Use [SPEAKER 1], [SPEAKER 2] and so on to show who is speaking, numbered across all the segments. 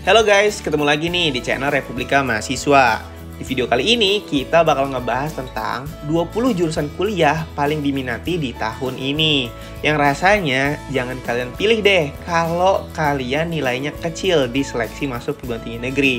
[SPEAKER 1] Halo guys, ketemu lagi nih di channel Republika Mahasiswa. Di video kali ini kita bakal ngebahas tentang 20 jurusan kuliah paling diminati di tahun ini. Yang rasanya jangan kalian pilih deh kalau kalian nilainya kecil di seleksi masuk perguruan tinggi negeri.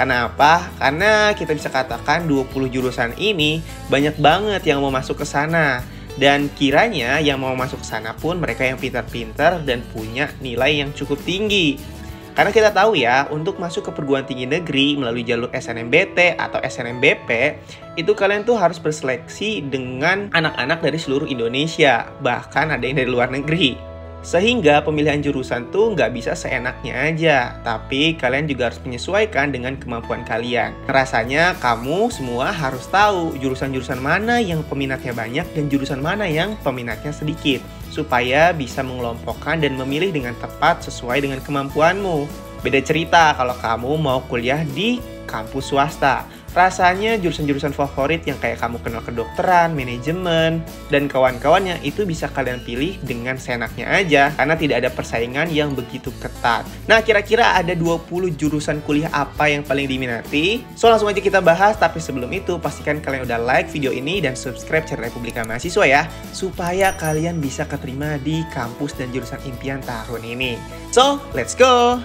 [SPEAKER 1] Kenapa? Karena kita bisa katakan 20 jurusan ini banyak banget yang mau masuk ke sana. Dan kiranya yang mau masuk ke sana pun mereka yang pintar-pintar dan punya nilai yang cukup tinggi. Karena kita tahu ya, untuk masuk ke perguruan tinggi negeri melalui jalur SNMPT atau SNMBP, itu kalian tuh harus berseleksi dengan anak-anak dari seluruh Indonesia, bahkan ada yang dari luar negeri. Sehingga pemilihan jurusan tuh nggak bisa seenaknya aja, tapi kalian juga harus menyesuaikan dengan kemampuan kalian. Rasanya kamu semua harus tahu jurusan-jurusan mana yang peminatnya banyak dan jurusan mana yang peminatnya sedikit, supaya bisa mengelompokkan dan memilih dengan tepat sesuai dengan kemampuanmu. Beda cerita kalau kamu mau kuliah di kampus swasta. Rasanya jurusan-jurusan favorit yang kayak kamu kenal kedokteran, manajemen, dan kawan-kawannya itu bisa kalian pilih dengan seenaknya aja karena tidak ada persaingan yang begitu ketat. Nah, kira-kira ada 20 jurusan kuliah apa yang paling diminati? So, langsung aja kita bahas, tapi sebelum itu pastikan kalian udah like video ini dan subscribe channel Republika Mahasiswa ya, supaya kalian bisa keterima di kampus dan jurusan impian tahun ini. So, let's go!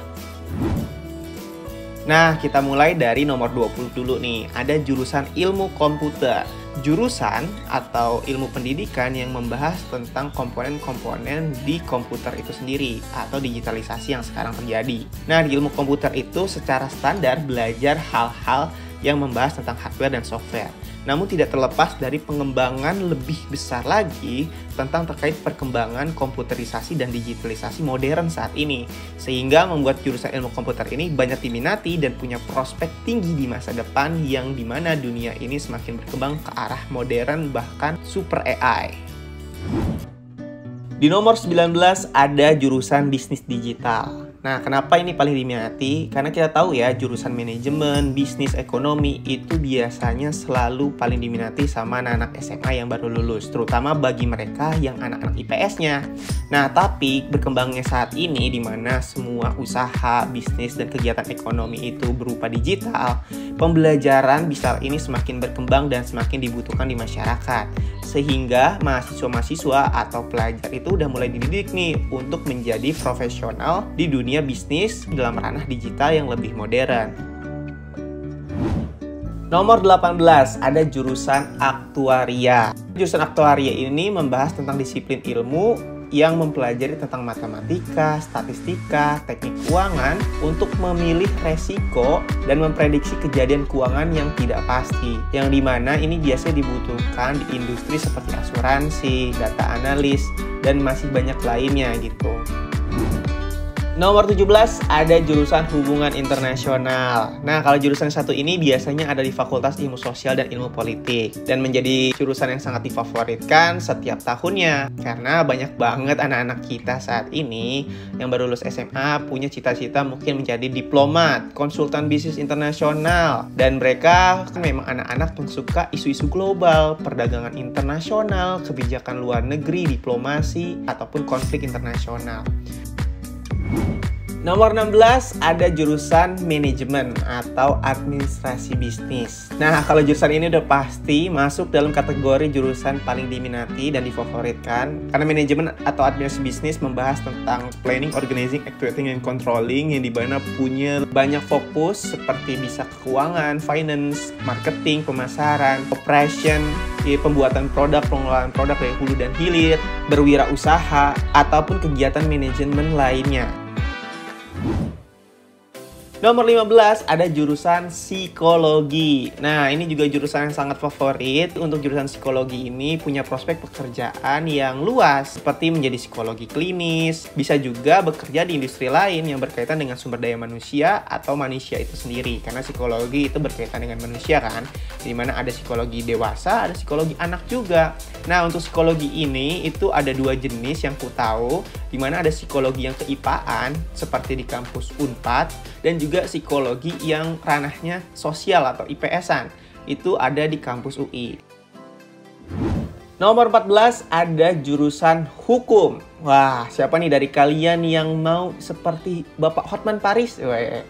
[SPEAKER 1] Nah, kita mulai dari nomor 20 dulu nih. Ada jurusan ilmu komputer. Jurusan atau ilmu pendidikan yang membahas tentang komponen-komponen di komputer itu sendiri atau digitalisasi yang sekarang terjadi. Nah, di ilmu komputer itu secara standar belajar hal-hal yang membahas tentang hardware dan software. Namun tidak terlepas dari pengembangan lebih besar lagi tentang terkait perkembangan komputerisasi dan digitalisasi modern saat ini. Sehingga membuat jurusan ilmu komputer ini banyak diminati dan punya prospek tinggi di masa depan yang dimana dunia ini semakin berkembang ke arah modern bahkan super AI. Di nomor 19 ada jurusan bisnis digital. Nah, kenapa ini paling diminati? Karena kita tahu ya, jurusan manajemen, bisnis, ekonomi itu biasanya selalu paling diminati sama anak-anak SMA yang baru lulus, terutama bagi mereka yang anak-anak IPS-nya. Nah, tapi berkembangnya saat ini di mana semua usaha, bisnis, dan kegiatan ekonomi itu berupa digital, pembelajaran digital ini semakin berkembang dan semakin dibutuhkan di masyarakat. Sehingga mahasiswa-mahasiswa atau pelajar itu udah mulai dididik nih untuk menjadi profesional di dunia bisnis dalam ranah digital yang lebih modern. Nomor 18 ada jurusan aktuaria. Jurusan aktuaria ini membahas tentang disiplin ilmu yang mempelajari tentang matematika, statistika, teknik keuangan untuk memilih resiko dan memprediksi kejadian keuangan yang tidak pasti. Yang dimana ini biasanya dibutuhkan di industri seperti asuransi, data analis, dan masih banyak lainnya gitu. Nomor 17 ada jurusan hubungan internasional. Nah, kalau jurusan satu ini biasanya ada di Fakultas Ilmu Sosial dan Ilmu Politik dan menjadi jurusan yang sangat difavoritkan setiap tahunnya karena banyak banget anak-anak kita saat ini yang baru lulus SMA punya cita-cita mungkin menjadi diplomat, konsultan bisnis internasional, dan mereka kan memang anak-anak yang suka isu-isu global, perdagangan internasional, kebijakan luar negeri, diplomasi, ataupun konflik internasional. Nomor 16 ada jurusan manajemen atau administrasi bisnis. Nah, kalau jurusan ini udah pasti masuk dalam kategori jurusan paling diminati dan difavoritkan. Karena manajemen atau administrasi bisnis membahas tentang planning, organizing, actuating, and controlling yang dimana punya banyak fokus seperti bisa keuangan, finance, marketing, pemasaran, operation, pembuatan produk, pengelolaan produk dari hulu dan hilir, berwirausaha, ataupun kegiatan manajemen lainnya. Nomor 15 ada jurusan psikologi. Nah, ini juga jurusan yang sangat favorit. Untuk jurusan psikologi ini punya prospek pekerjaan yang luas, seperti menjadi psikologi klinis, bisa juga bekerja di industri lain yang berkaitan dengan sumber daya manusia atau manusia itu sendiri. Karena psikologi itu berkaitan dengan manusia kan, di mana ada psikologi dewasa, ada psikologi anak juga. Nah, untuk psikologi ini itu ada dua jenis yang ku tahu, di mana ada psikologi yang keipaan seperti di kampus Unpad dan juga psikologi yang ranahnya sosial atau IPS-an. Itu ada di kampus UI. Nomor 14 ada jurusan hukum. Wah, siapa nih dari kalian yang mau seperti Bapak Hotman Paris?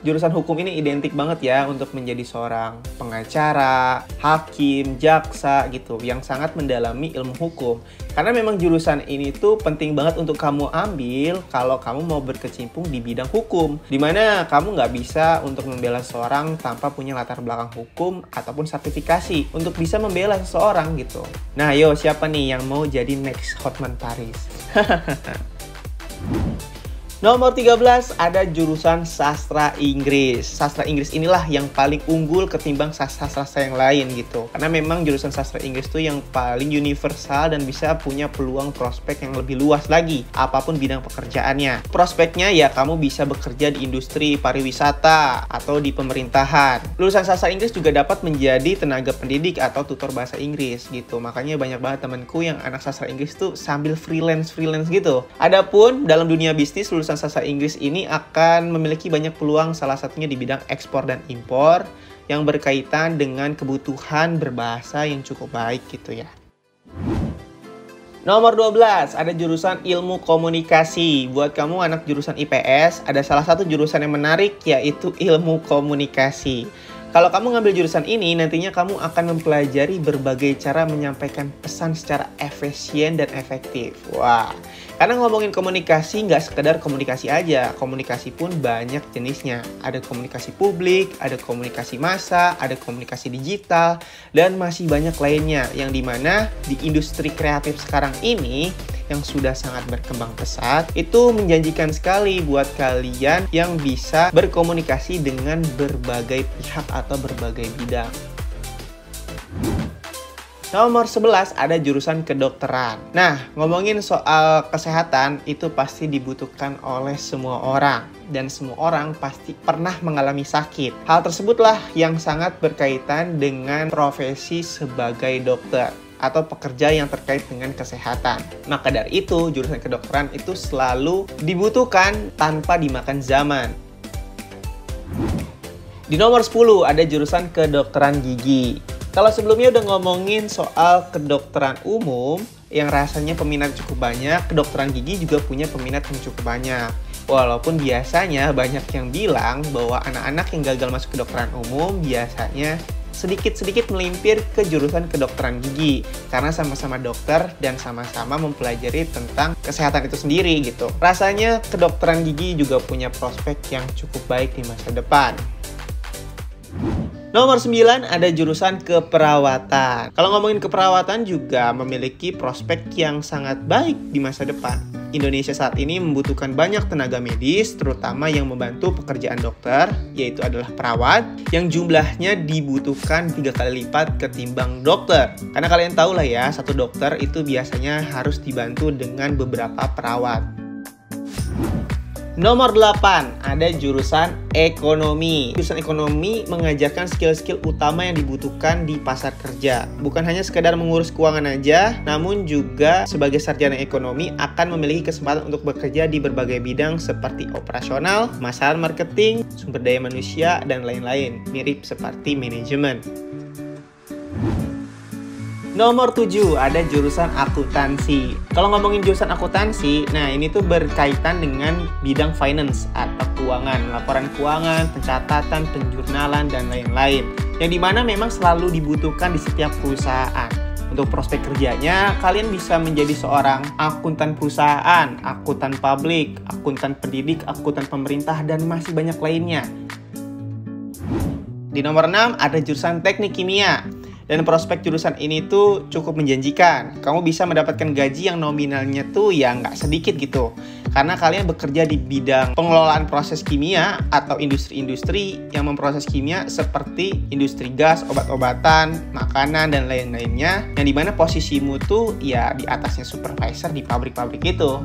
[SPEAKER 1] Jurusan hukum ini identik banget ya untuk menjadi seorang pengacara, hakim, jaksa gitu yang sangat mendalami ilmu hukum. Karena memang jurusan ini tuh penting banget untuk kamu ambil kalau kamu mau berkecimpung di bidang hukum. Dimana kamu nggak bisa untuk membela seseorang tanpa punya latar belakang hukum ataupun sertifikasi untuk bisa membela seseorang gitu. Nah, yo siapa nih yang mau jadi next Hotman Paris? Nomor 13 ada jurusan sastra Inggris. Sastra Inggris inilah yang paling unggul ketimbang sastra-sastra yang lain gitu. Karena memang jurusan sastra Inggris itu yang paling universal dan bisa punya peluang prospek yang lebih luas lagi apapun bidang pekerjaannya. Prospeknya ya kamu bisa bekerja di industri pariwisata atau di pemerintahan. Lulusan sastra Inggris juga dapat menjadi tenaga pendidik atau tutor bahasa Inggris gitu. Makanya banyak banget temanku yang anak sastra Inggris tuh sambil freelance gitu. Adapun dalam dunia bisnis, lulusan sastra Inggris ini akan memiliki banyak peluang, salah satunya di bidang ekspor dan impor yang berkaitan dengan kebutuhan berbahasa yang cukup baik gitu ya. Nomor 12 ada jurusan ilmu komunikasi. Buat kamu anak jurusan IPS, ada salah satu jurusan yang menarik yaitu ilmu komunikasi. Kalau kamu ngambil jurusan ini, nantinya kamu akan mempelajari berbagai cara menyampaikan pesan secara efisien dan efektif. Wah, karena ngomongin komunikasi nggak sekedar komunikasi aja, komunikasi pun banyak jenisnya. Ada komunikasi publik, ada komunikasi massa, ada komunikasi digital, dan masih banyak lainnya. Yang dimana di industri kreatif sekarang ini, yang sudah sangat berkembang pesat, itu menjanjikan sekali buat kalian yang bisa berkomunikasi dengan berbagai pihak atau berbagai bidang. Nomor 11 ada jurusan kedokteran. Nah, ngomongin soal kesehatan itu pasti dibutuhkan oleh semua orang. Dan semua orang pasti pernah mengalami sakit. Hal tersebutlah yang sangat berkaitan dengan profesi sebagai dokter atau pekerja yang terkait dengan kesehatan. Maka dari itu, jurusan kedokteran itu selalu dibutuhkan tanpa dimakan zaman. Di nomor 10 ada jurusan kedokteran gigi. Kalau sebelumnya udah ngomongin soal kedokteran umum yang rasanya peminat cukup banyak, kedokteran gigi juga punya peminat yang cukup banyak. Walaupun biasanya banyak yang bilang bahwa anak-anak yang gagal masuk kedokteran umum biasanya sedikit-sedikit melimpir ke jurusan kedokteran gigi karena sama-sama dokter dan sama-sama mempelajari tentang kesehatan itu sendiri gitu. Rasanya kedokteran gigi juga punya prospek yang cukup baik di masa depan. Nomor 9 ada jurusan keperawatan. Kalau ngomongin keperawatan juga memiliki prospek yang sangat baik di masa depan. Indonesia saat ini membutuhkan banyak tenaga medis, terutama yang membantu pekerjaan dokter, yaitu adalah perawat, yang jumlahnya dibutuhkan 3 kali lipat ketimbang dokter. Karena kalian tahu lah ya, satu dokter itu biasanya harus dibantu dengan beberapa perawat. Nomor 8 ada jurusan ekonomi. Jurusan ekonomi mengajarkan skill-skill utama yang dibutuhkan di pasar kerja. Bukan hanya sekedar mengurus keuangan aja, namun juga sebagai sarjana ekonomi akan memiliki kesempatan untuk bekerja di berbagai bidang seperti operasional, pemasaran, marketing, sumber daya manusia, dan lain-lain. Mirip seperti manajemen. Nomor 7 ada jurusan akuntansi. Kalau ngomongin jurusan akuntansi, nah ini tuh berkaitan dengan bidang finance atau keuangan, laporan keuangan, pencatatan, penjurnalan, dan lain-lain. Yang dimana memang selalu dibutuhkan di setiap perusahaan. Untuk prospek kerjanya, kalian bisa menjadi seorang akuntan perusahaan, akuntan publik, akuntan pendidik, akuntan pemerintah, dan masih banyak lainnya. Di nomor 6 ada jurusan teknik kimia. Dan prospek jurusan ini tuh cukup menjanjikan. Kamu bisa mendapatkan gaji yang nominalnya tuh ya nggak sedikit gitu. Karena kalian bekerja di bidang pengelolaan proses kimia atau industri-industri yang memproses kimia seperti industri gas, obat-obatan, makanan, dan lain-lainnya. Yang dimana posisimu tuh ya di atasnya supervisor di pabrik-pabrik itu.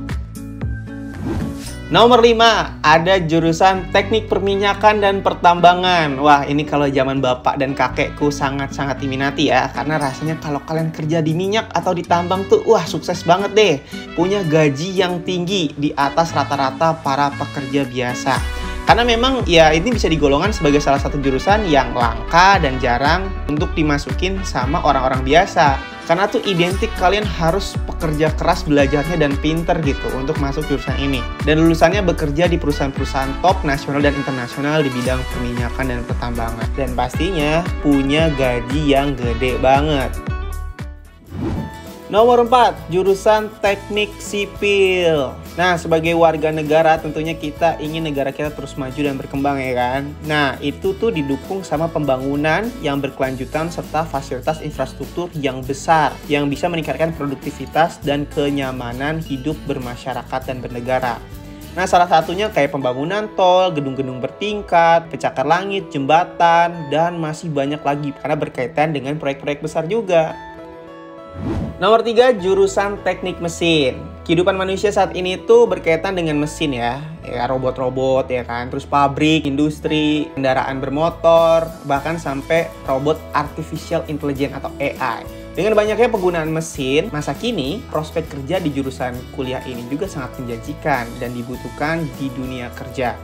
[SPEAKER 1] Nomor 5, ada jurusan teknik perminyakan dan pertambangan. Wah, ini kalau zaman bapak dan kakekku sangat-sangat diminati ya. Karena rasanya kalau kalian kerja di minyak atau di tambang tuh, wah sukses banget deh. Punya gaji yang tinggi di atas rata-rata para pekerja biasa. Karena memang ya ini bisa digolongkan sebagai salah satu jurusan yang langka dan jarang untuk dimasukin sama orang-orang biasa. Karena tuh identik kalian harus pekerja keras belajarnya dan pinter gitu untuk masuk jurusan ini. Dan lulusannya bekerja di perusahaan-perusahaan top nasional dan internasional di bidang perminyakan dan pertambangan. Dan pastinya punya gaji yang gede banget. Nomor 4, jurusan teknik sipil. Nah, sebagai warga negara tentunya kita ingin negara kita terus maju dan berkembang ya kan. Nah, itu tuh didukung sama pembangunan yang berkelanjutan serta fasilitas infrastruktur yang besar yang bisa meningkatkan produktivitas dan kenyamanan hidup bermasyarakat dan bernegara. Nah, salah satunya kayak pembangunan tol, gedung-gedung bertingkat, pencakar langit, jembatan, dan masih banyak lagi karena berkaitan dengan proyek-proyek besar juga. Nomor 3, jurusan teknik mesin. Kehidupan manusia saat ini tuh berkaitan dengan mesin ya robot-robot ya kan, terus pabrik, industri, kendaraan bermotor, bahkan sampai robot artificial intelligence atau AI. Dengan banyaknya penggunaan mesin, masa kini prospek kerja di jurusan kuliah ini juga sangat menjanjikan dan dibutuhkan di dunia kerja.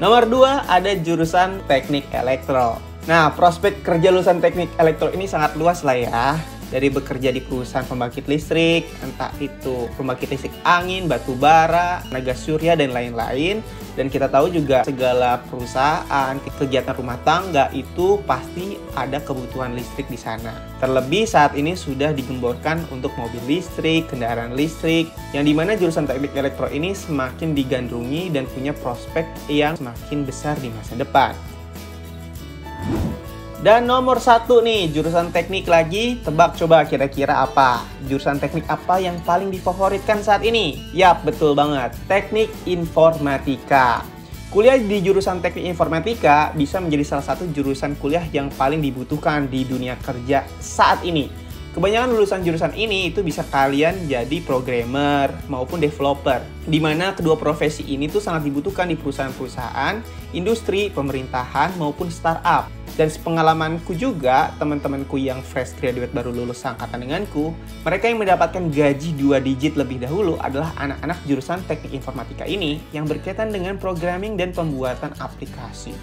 [SPEAKER 1] Nomor 2, ada jurusan teknik elektro. Nah, prospek kerja lulusan teknik elektro ini sangat luas lah ya. Dari bekerja di perusahaan pembangkit listrik, entah itu pembangkit listrik angin, batu bara, tenaga surya, dan lain-lain. Dan kita tahu juga segala perusahaan, kegiatan rumah tangga itu pasti ada kebutuhan listrik di sana. Terlebih saat ini sudah digemborkan untuk mobil listrik, kendaraan listrik, yang dimana jurusan teknik elektro ini semakin digandrungi dan punya prospek yang semakin besar di masa depan. Dan nomor 1 nih, jurusan teknik lagi. Tebak coba kira-kira apa? Jurusan teknik apa yang paling difavoritkan saat ini? Yap, betul banget. Teknik informatika. Kuliah di jurusan teknik informatika bisa menjadi salah satu jurusan kuliah yang paling dibutuhkan di dunia kerja saat ini. Kebanyakan lulusan jurusan ini itu bisa kalian jadi programmer maupun developer. Dimana kedua profesi ini tuh sangat dibutuhkan di perusahaan-perusahaan, industri, pemerintahan maupun startup. Dan sepengalamanku juga, teman-temanku yang fresh graduate baru lulus angkatan denganku, mereka yang mendapatkan gaji 2 digit lebih dahulu adalah anak-anak jurusan teknik informatika ini yang berkaitan dengan programming dan pembuatan aplikasi.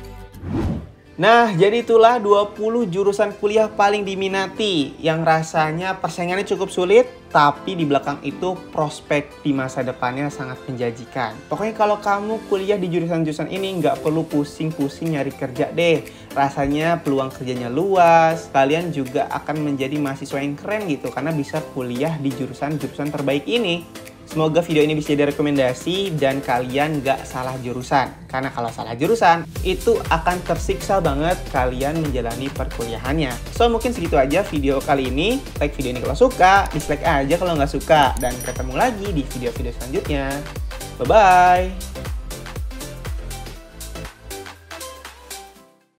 [SPEAKER 1] Nah, jadi itulah 20 jurusan kuliah paling diminati yang rasanya persaingannya cukup sulit, tapi di belakang itu prospek di masa depannya sangat menjanjikan. Pokoknya kalau kamu kuliah di jurusan-jurusan ini nggak perlu pusing-pusing nyari kerja deh. Rasanya peluang kerjanya luas, kalian juga akan menjadi mahasiswa yang keren gitu karena bisa kuliah di jurusan-jurusan terbaik ini. Semoga video ini bisa jadi rekomendasi dan kalian nggak salah jurusan. Karena kalau salah jurusan, itu akan tersiksa banget kalian menjalani perkuliahannya. So, mungkin segitu aja video kali ini. Like video ini kalau suka, dislike aja kalau nggak suka. Dan ketemu lagi di video-video selanjutnya. Bye-bye!